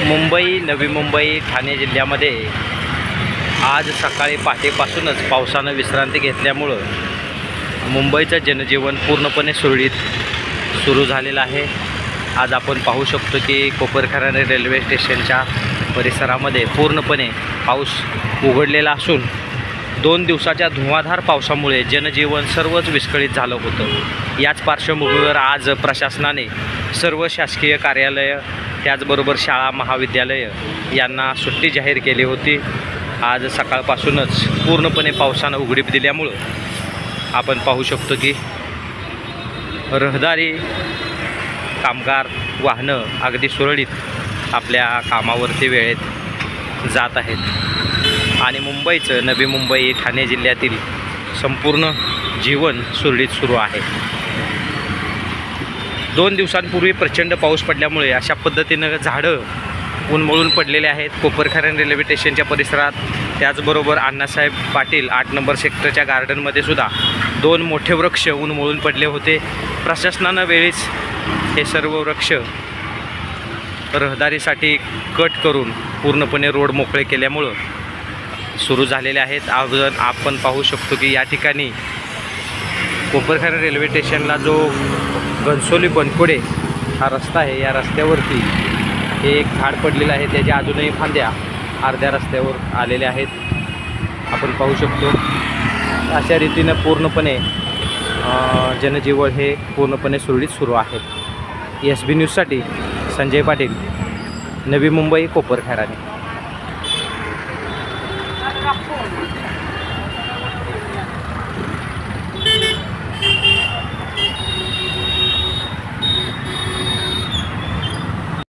मुंबई, नवी मुंबई, ठाणे जिल्ह्यामध्ये आज सकाळी पहाटेपासूनच पावसानं विश्रांती घेतल्यामुळं मुंबईचं जनजीवन पूर्णपणे सुरळीत सुरू झालेलं आहे। आज आपण पाहू शकतो की कोपरखैरणे रेल्वे स्टेशनच्या परिसरामध्ये पूर्णपणे पाऊस उघडलेला असून 2 दिवसाच्या धुवाधार पावसामुळे जनजीवन सर्वच विस्कळीत झालं होतं। याच पार्श्वभूमीवर आज प्रशासनाने सर्व शासकीय कार्यालय त्याचबरोबर शाळा महाविद्यालय यांना सुट्टी जाहीर केली होती। आज सकाळपासूनच पूर्णपणे पावसानं उघडीप दिल्यामुळं आपण पाहू शकतो की रहदारी कामगार वाहनं अगदी सुरळीत आपल्या कामावरती वेळेत जात आहेत आणि मुंबईचं, नवी मुंबई, ठाणे जिल्ह्यातील संपूर्ण जीवन सुरळीत सुरू आहे। 2 दिवसांपूर्वी प्रचंड पाऊस पडल्यामुळे अशा पद्धतीनं झाडं उन्मळून पडलेले आहेत कोपरखैरणे रेल्वे स्टेशनच्या परिसरात। त्याचबरोबर अण्णासाहेब पाटील 8 नंबर सेक्टरच्या गार्डनमध्ये सुद्धा 2 मोठे वृक्ष उन्मळून पडले होते। प्रशासनानं वेळीच हे सर्व वृक्ष रहदारीसाठी कट करून पूर्णपणे रोड मोकळे केल्यामुळं सुरू झालेले आहेत। अगोदर आपण पाहू शकतो की या ठिकाणी कोपरखैरणे रेल्वे स्टेशनला जो घनसोली बनकोडे हा रस्ता आहे, या रस्त्यावरती हे एक झाड पडलेलं आहे, त्याच्या अजूनही फांद्या अर्ध्या रस्त्यावर आलेल्या आहेत, आपण पाहू शकतो। अशा रीतीनं पूर्णपणे जनजीवन हे पूर्णपणे सुरळीत सुरू आहे। SB न्यूजसाठी संजय पाटील, नवी मुंबई, कोपरखैरणे।